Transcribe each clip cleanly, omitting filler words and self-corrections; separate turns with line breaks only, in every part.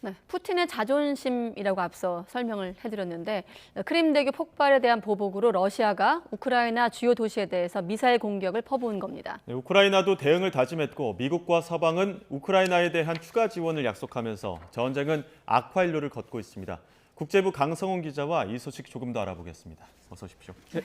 네, 푸틴의 자존심이라고 앞서 설명을 해드렸는데 크림대교 폭발에 대한 보복으로 러시아가 우크라이나 주요 도시에 대해서 미사일 공격을 퍼부은 겁니다.
네, 우크라이나도 대응을 다짐했고 미국과 서방은 우크라이나에 대한 추가 지원을 약속하면서 전쟁은 악화일로를 걷고 있습니다. 국제부 강성훈 기자와 이 소식 조금 더 알아보겠습니다. 어서 오십시오.
네.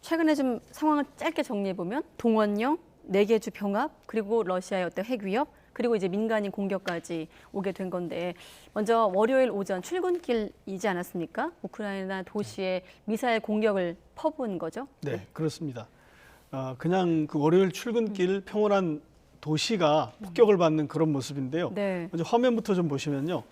최근에 좀 상황을 짧게 정리해보면 동원령, 4개 주 병합, 그리고 러시아의 어떤 핵 위협, 그리고 이제 민간인 공격까지 오게 된 건데 먼저 월요일 오전 출근길이지 않았습니까? 우크라이나 도시에 미사일 공격을 퍼부은 거죠?
네, 그렇습니다. 그냥 그 월요일 출근길 평온한 도시가 폭격을 받는 그런 모습인데요.
네.
먼저 화면부터 좀 보시면요.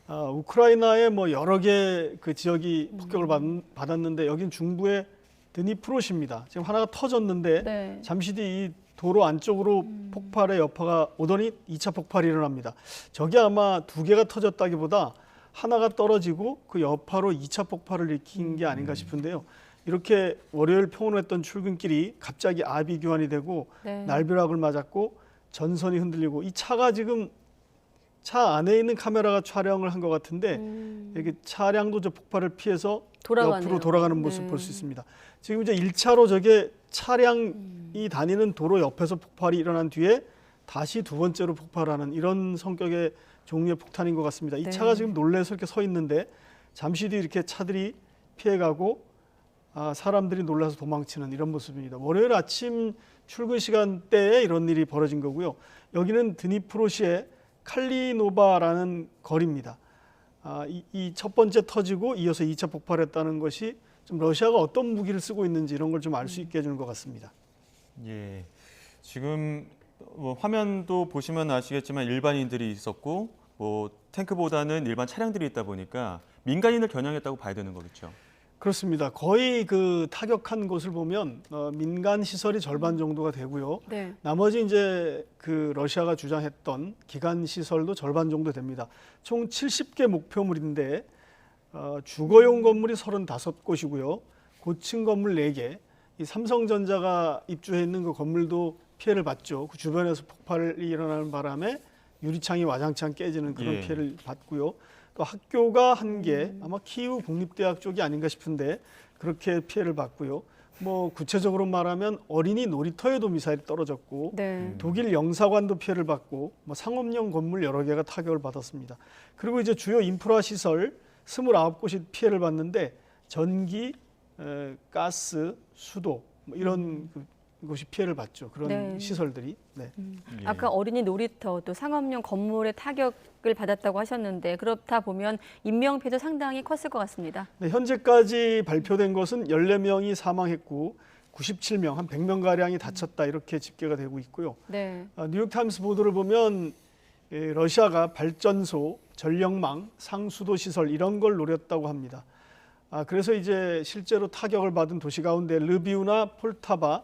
우크라이나의 뭐 여러 개 그 지역이 폭격을 받았는데 여긴 중부의 드니프로시입니다. 지금 하나가 터졌는데
네.
잠시 뒤 이 도로 안쪽으로 폭발의 여파가 오더니 2차 폭발이 일어납니다. 저게 아마 2개가 터졌다기보다 하나가 떨어지고 그 여파로 2차 폭발을 일으킨 게 아닌가 싶은데요. 이렇게 월요일 평온했던 출근길이 갑자기 아비규환이 되고
네.
날벼락을 맞았고 전선이 흔들리고 이 차가 지금 차 안에 있는 카메라가 촬영을 한 것 같은데 이렇게 차량도 저 폭발을 피해서
돌아가네요.
옆으로 돌아가는 모습
네.
볼 수 있습니다. 지금 이제 1차로 저게 차량이 다니는 도로 옆에서 폭발이 일어난 뒤에 다시 두 번째로 폭발하는 이런 성격의 종류의 폭탄인 것 같습니다. 이
네.
차가 지금 놀래서 이렇게 서 있는데 잠시 뒤 이렇게 차들이 피해가고 사람들이 놀라서 도망치는 이런 모습입니다. 월요일 아침 출근 시간대에 이런 일이 벌어진 거고요. 여기는 드니프로시의 칼리노바라는 거리입니다. 이 첫 번째 터지고 이어서 2차 폭발했다는 것이 좀 러시아가 어떤 무기를 쓰고 있는지 이런 걸 좀 알 수 있게 해주는 것 같습니다.
예, 지금 뭐 화면도 보시면 아시겠지만 일반인들이 있었고 뭐 탱크보다는 일반 차량들이 있다 보니까 민간인을 겨냥했다고 봐야 되는 거겠죠.
그렇습니다. 거의 그 타격한 곳을 보면 민간 시설이 절반 정도가 되고요.
네.
나머지 이제 그 러시아가 주장했던 기간 시설도 절반 정도 됩니다. 총 70개 목표물인데 주거용 건물이 35곳이고요. 고층 건물 4개. 이 삼성전자가 입주해 있는 그 건물도 피해를 봤죠. 그 주변에서 폭발이 일어나는 바람에 유리창이 와장창 깨지는 그런
예.
피해를 봤고요. 또 학교가 1개, 아마 키우 국립대학 쪽이 아닌가 싶은데 그렇게 피해를 봤고요. 뭐 구체적으로 말하면 어린이 놀이터에도 미사일이 떨어졌고
네.
독일 영사관도 피해를 받고 뭐 상업용 건물 여러 개가 타격을 받았습니다. 그리고 이제 주요 인프라 시설 29곳이 피해를 봤는데 전기, 가스, 수도 뭐 이런 곳이 피해를 봤죠. 그런
네.
시설들이. 네.
예.
아까 어린이 놀이터 또 상업용 건물에 타격을 받았다고 하셨는데 그렇다 보면 인명피해도 상당히 컸을 것 같습니다.
네, 현재까지 발표된 것은 14명이 사망했고 97명, 한 100명가량이 다쳤다 이렇게 집계가 되고 있고요.
네.
뉴욕타임스 보도를 보면 러시아가 발전소, 전력망, 상수도 시설 이런 걸 노렸다고 합니다. 그래서 이제 실제로 타격을 받은 도시 가운데 르비우나 폴타바,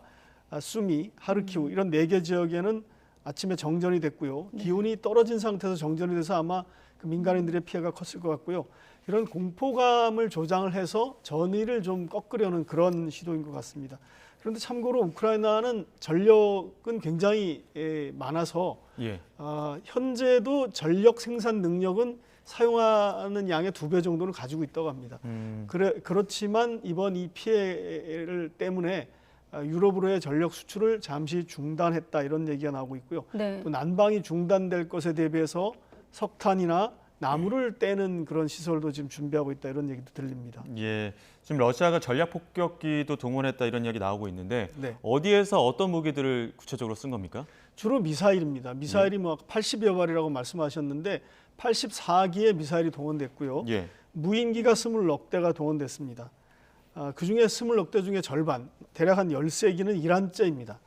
수미, 하르키우 이런 4개 지역에는 아침에 정전이 됐고요. 기온이 떨어진 상태에서 정전이 돼서 아마 그 민간인들의 피해가 컸을 것 같고요. 이런 공포감을 조장을 해서 전의를 좀 꺾으려는 그런 시도인 것 같습니다. 그런데 참고로 우크라이나는 전력은 굉장히 많아서
예.
현재도 전력 생산 능력은 사용하는 양의 2배 정도는 가지고 있다고 합니다. 그렇지만 이번 이 피해를 때문에 유럽으로의 전력 수출을 잠시 중단했다 이런 얘기가 나오고 있고요.
네.
또 난방이 중단될 것에 대비해서 석탄이나 나무를 떼는 그런 시설도 지금 준비하고 있다 이런 얘기도 들립니다.
예, 지금 러시아가 전략 폭격기도 동원했다 이런 이야기 나오고 있는데
네.
어디에서 어떤 무기들을 구체적으로 쓴 겁니까?
주로 미사일입니다. 미사일이 뭐 80여 발이라고 말씀하셨는데 84기의 미사일이 동원됐고요.
예.
무인기가 20넉 대가 동원됐습니다. 그중에 20넉 대 중에 절반, 대략 한 13기는 이란제입니다.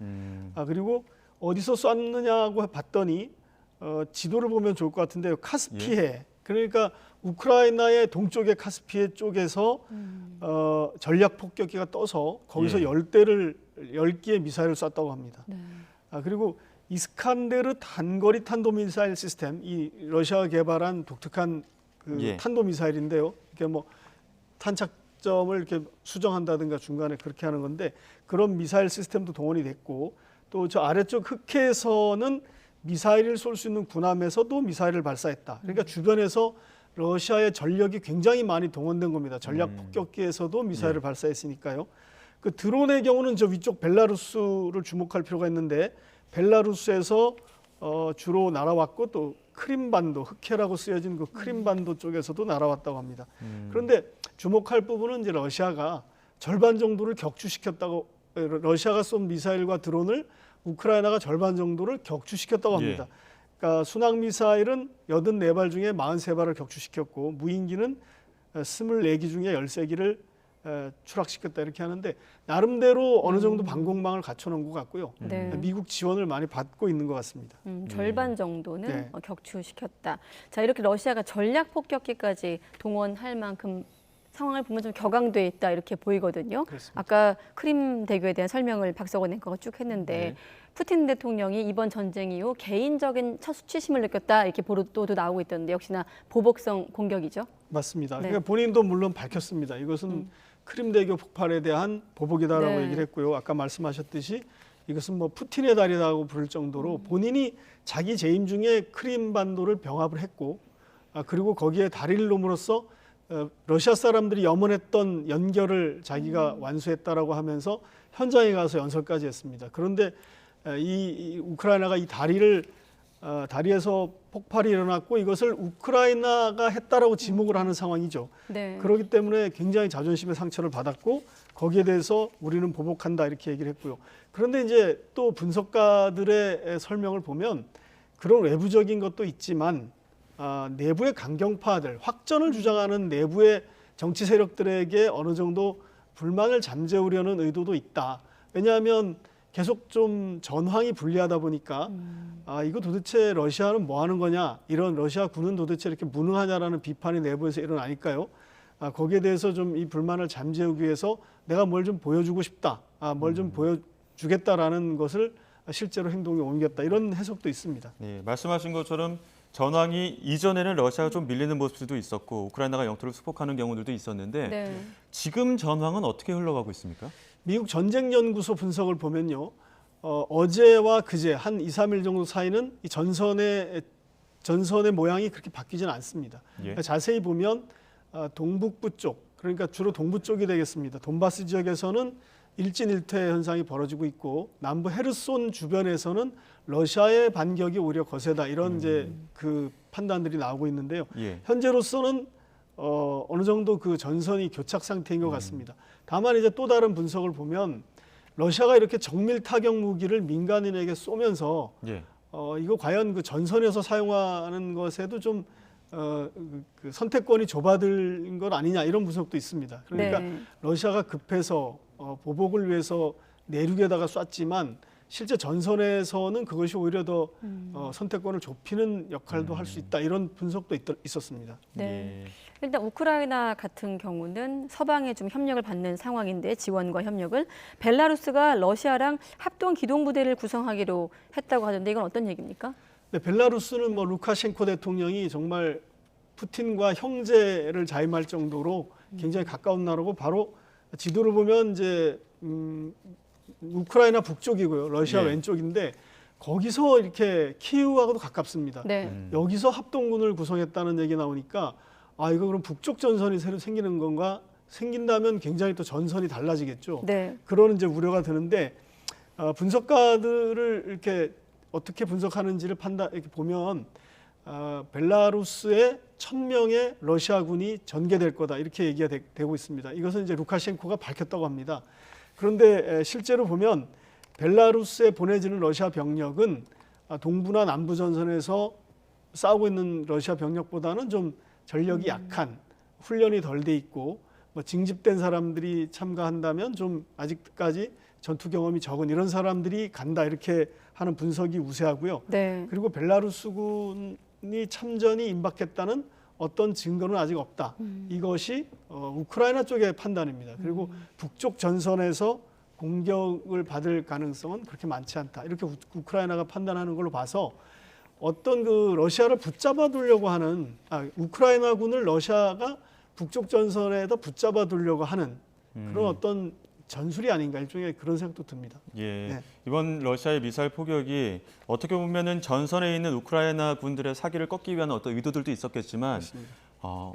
그리고 어디서 쐈느냐고 봤더니 지도를 보면 좋을 것 같은데요. 카스피해. 그러니까 우크라이나의 동쪽의 카스피해 쪽에서 전략 폭격기가 떠서 거기서
예.
10기의 미사일을 쐈다고 합니다.
네.
그리고 이스칸데르 단거리 탄도미사일 시스템, 이 러시아가 개발한 독특한 그
예.
탄도미사일인데요. 이게 뭐 탄착점을 이렇게 수정한다든가 중간에 그렇게 하는 건데 그런 미사일 시스템도 동원이 됐고 또 저 아래쪽 흑해에서는 미사일을 쏠 수 있는 군함에서도 미사일을 발사했다. 그러니까 주변에서 러시아의 전력이 굉장히 많이 동원된 겁니다. 전략 폭격기에서도 미사일을 발사했으니까요. 그 드론의 경우는 저 위쪽 벨라루스를 주목할 필요가 있는데 벨라루스에서 주로 날아왔고 또 크림반도, 흑해라고 쓰여진 그 크림반도 쪽에서도 날아왔다고 합니다. 그런데 주목할 부분은 이제 러시아가 절반 정도를 격추시켰다고, 러시아가 쏜 미사일과 드론을 우크라이나가 절반 정도를 격추시켰다고 합니다. 그러니까 순항 미사일은 84발 중에 43발을 격추시켰고 무인기는 24기 중에 13기를 추락시켰다 이렇게 하는데 나름대로 어느 정도 방공망을 갖춰놓은 것 같고요.
네.
미국 지원을 많이 받고 있는 것 같습니다.
절반 정도는
네.
격추시켰다. 자, 이렇게 러시아가 전략 폭격기까지 동원할 만큼 상황을 보면 좀 격앙돼 있다 이렇게 보이거든요.
그렇습니다.
아까 크림 대교에 대한 설명을 박석원 앵커가 쭉 했는데
네.
푸틴 대통령이 이번 전쟁 이후 개인적인 수치심을 느꼈다 이렇게 보도도 나오고 있던데 역시나 보복성 공격이죠.
맞습니다.
네.
그러니까 본인도 물론 밝혔습니다. 이것은 크림대교 폭발에 대한 보복이다라고
네.
얘기를 했고요. 아까 말씀하셨듯이 이것은 뭐 푸틴의 달이라고 부를 정도로 본인이 자기 재임 중에 크림반도를 병합을 했고 그리고 거기에 다리를 놓음으로써 러시아 사람들이 염원했던 연결을 자기가 완수했다라고 하면서 현장에 가서 연설까지 했습니다. 그런데 이 우크라이나가 이 다리에서 폭발이 일어났고 이것을 우크라이나가 했다라고 지목을 하는 상황이죠.
네.
그렇기 때문에 굉장히 자존심의 상처를 받았고 거기에 대해서 우리는 보복한다 이렇게 얘기를 했고요. 그런데 이제 또 분석가들의 설명을 보면 그런 외부적인 것도 있지만 내부의 강경파들, 확전을 주장하는 내부의 정치 세력들에게 어느 정도 불만을 잠재우려는 의도도 있다. 왜냐하면 계속 좀 전황이 불리하다 보니까 이거 도대체 러시아는 뭐 하는 거냐, 이런 러시아 군은 도대체 이렇게 무능하냐라는 비판이 내부에서 일어나니까요. 거기에 대해서 좀 이 불만을 잠재우기 위해서 내가 뭘 좀 보여주고 싶다, 뭘 좀 보여주겠다라는 것을 실제로 행동에 옮겼다, 이런 해석도 있습니다.
네, 말씀하신 것처럼 전황이 이전에는 러시아가 좀 밀리는 모습도 있었고 우크라이나가 영토를 수복하는 경우들도 있었는데
네.
지금 전황은 어떻게 흘러가고 있습니까?
미국 전쟁연구소 분석을 보면요. 어제와 그제 한 2, 3일 정도 사이는 이 전선의 모양이 그렇게 바뀌지는 않습니다.
예.
그러니까 자세히 보면 동북부 쪽, 그러니까 주로 동부 쪽이 되겠습니다. 돈바스 지역에서는 일진일퇴 현상이 벌어지고 있고 남부 헤르손 주변에서는 러시아의 반격이 오히려 거세다, 이런 이제 그 판단들이 나오고 있는데요.
예.
현재로서는 어느 정도 그 전선이 교착 상태인 것 같습니다. 다만 이제 또 다른 분석을 보면 러시아가 이렇게 정밀 타격 무기를 민간인에게 쏘면서
예.
이거 과연 그 전선에서 사용하는 것에도 좀 그 선택권이 좁아든 것 아니냐, 이런 분석도 있습니다. 그러니까
네.
러시아가 급해서 보복을 위해서 내륙에다가 쐈지만 실제 전선에서는 그것이 오히려 더 선택권을 좁히는 역할도 할 수 있다, 이런 분석도 있었습니다.
네.
예.
일단 우크라이나 같은 경우는 서방에 좀 협력을 받는 상황인데, 지원과 협력을 벨라루스가 러시아랑 합동 기동 부대를 구성하기로 했다고 하던데 이건 어떤 얘기입니까?
네, 벨라루스는 뭐 루카셴코 대통령이 정말 푸틴과 형제를 자임할 정도로 굉장히 가까운 나라고, 바로 지도를 보면 이제 우크라이나 북쪽이고요, 러시아
예.
왼쪽인데 거기서 이렇게 키이우하고도 가깝습니다.
네.
여기서 합동군을 구성했다는 얘기 나오니까 이거 그럼 북쪽 전선이 새로 생기는 건가? 생긴다면 굉장히 또 전선이 달라지겠죠.
네.
그런 이제 우려가 드는데 분석가들을 이렇게 어떻게 분석하는지를 이렇게 보면 벨라루스에 1000명의 러시아군이 전개될 거다, 이렇게 얘기가 되고 있습니다. 이것은 이제 루카셴코가 밝혔다고 합니다. 그런데 실제로 보면 벨라루스에 보내지는 러시아 병력은 동부나 남부 전선에서 싸우고 있는 러시아 병력보다는 좀 전력이 약한, 훈련이 덜 돼 있고 뭐 징집된 사람들이 참가한다면 좀 아직까지 전투 경험이 적은 이런 사람들이 간다, 이렇게 하는 분석이 우세하고요.
네.
그리고 벨라루스군이 참전이 임박했다는 어떤 증거는 아직 없다. 이것이 우크라이나 쪽의 판단입니다. 그리고 북쪽 전선에서 공격을 받을 가능성은 그렇게 많지 않다, 이렇게 우크라이나가 판단하는 걸로 봐서 어떤 그 러시아를 붙잡아 두려고 하는 우크라이나군을 러시아가 북쪽 전선에다 붙잡아 두려고 하는 그런 어떤 전술이 아닌가 일종의 그런 생각도 듭니다.
예,
네.
이번 러시아의 미사일 포격이 어떻게 보면은 전선에 있는 우크라이나 군들의 사기를 꺾기 위한 어떤 의도들도 있었겠지만
그렇습니다.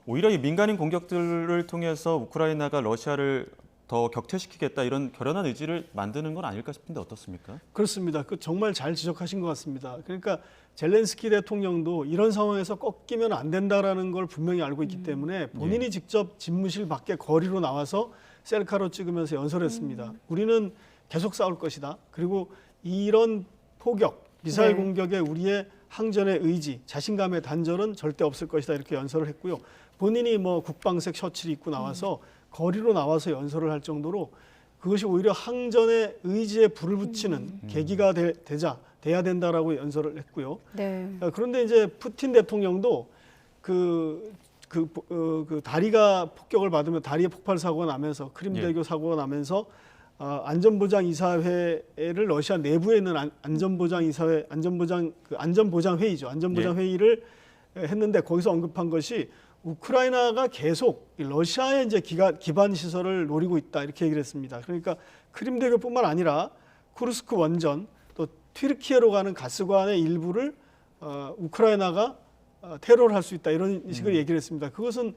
오히려 이 민간인 공격들을 통해서 우크라이나가 러시아를 더 격퇴시키겠다 이런 결연한 의지를 만드는 건 아닐까 싶은데 어떻습니까?
그렇습니다. 그 정말 잘 지적하신 것 같습니다. 그러니까 젤렌스키 대통령도 이런 상황에서 꺾이면 안 된다라는 걸 분명히 알고 있기 때문에 본인이 직접 집무실 밖에 거리로 나와서 셀카로 찍으면서 연설했습니다. 우리는 계속 싸울 것이다. 그리고 이런 포격, 미사일
네.
공격에 우리의 항전의 의지, 자신감의 단절은 절대 없을 것이다. 이렇게 연설을 했고요. 본인이 뭐 국방색 셔츠를 입고 나와서 거리로 나와서 연설을 할 정도로 그것이 오히려 항전의 의지에 불을 붙이는 계기가 돼야 된다라고 연설을 했고요.
네.
그런데 이제 푸틴 대통령도 그 다리가 폭격을 받으면 다리에 폭발 사고가 나면서 크림대교 사고가 나면서 안전보장 이사회를 러시아 내부에 있는 안전보장 이사회 안전보장 회의죠. 안전보장 회의를 했는데 거기서 언급한 것이 우크라이나가 계속 러시아의 이제 기반 시설을 노리고 있다 이렇게 얘기를 했습니다. 그러니까 크림대교뿐만 아니라 쿠르스크 원전 또 튀르키예로 가는 가스관의 일부를 우크라이나가 테러를 할 수 있다 이런 식으로 얘기를 했습니다. 그것은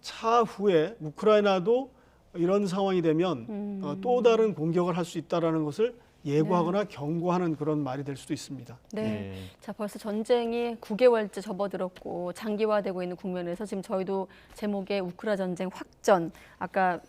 차후에 우크라이나도 이런 상황이 되면 또 다른 공격을 할 수 있다라는 것을 예고하거나 경고하는 그런 말이 될 수도 있습니다.
네.
네.
자, 벌써 전쟁이 9개월째 접어들었고 장기화되고 있는 국면에서 지금 저희도 제목에 우크라 전쟁 확전, 아까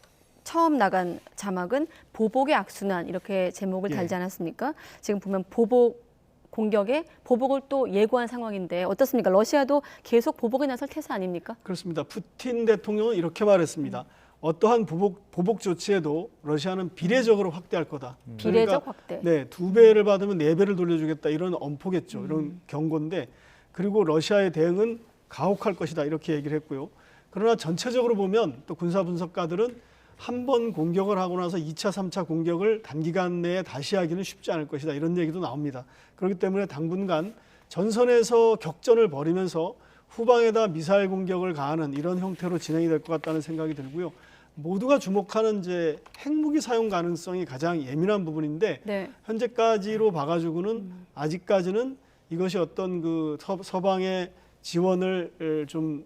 처음 나간 자막은 보복의 악순환 이렇게 제목을
예.
달지 않았습니까? 지금 보면 보복 공격에 보복을 또 예고한 상황인데 어떻습니까? 러시아도 계속 보복에 나설 태세 아닙니까?
그렇습니다. 푸틴 대통령은 이렇게 말했습니다. 어떠한 보복 조치에도 러시아는 비례적으로 확대할 거다.
비례적 확대.
네, 2배를 받으면 4배를 돌려주겠다 이런 엄포겠죠. 이런 경고인데 그리고 러시아의 대응은 가혹할 것이다 이렇게 얘기를 했고요. 그러나 전체적으로 보면 또 군사 분석가들은 한 번 공격을 하고 나서 2차, 3차 공격을 단기간 내에 다시 하기는 쉽지 않을 것이다 이런 얘기도 나옵니다. 그렇기 때문에 당분간 전선에서 격전을 벌이면서 후방에다 미사일 공격을 가하는 이런 형태로 진행이 될 것 같다는 생각이 들고요. 모두가 주목하는 이제 핵무기 사용 가능성이 가장 예민한 부분인데
네.
현재까지로 봐가지고는 아직까지는 이것이 어떤 그 서방의 지원을 좀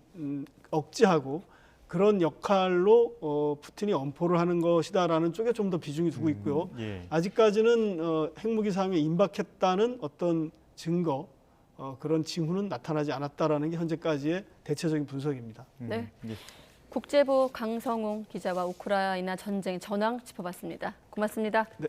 억제하고 그런 역할로 푸틴이 엄포를 하는 것이다라는 쪽에 좀 더 비중이 두고 있고요.
예.
아직까지는 핵무기 사용에 임박했다는 어떤 증거 그런 징후는 나타나지 않았다라는 게 현재까지의 대체적인 분석입니다.
네.
예.
국제부 강성웅 기자와 우크라이나 전쟁 전황 짚어봤습니다. 고맙습니다.
네.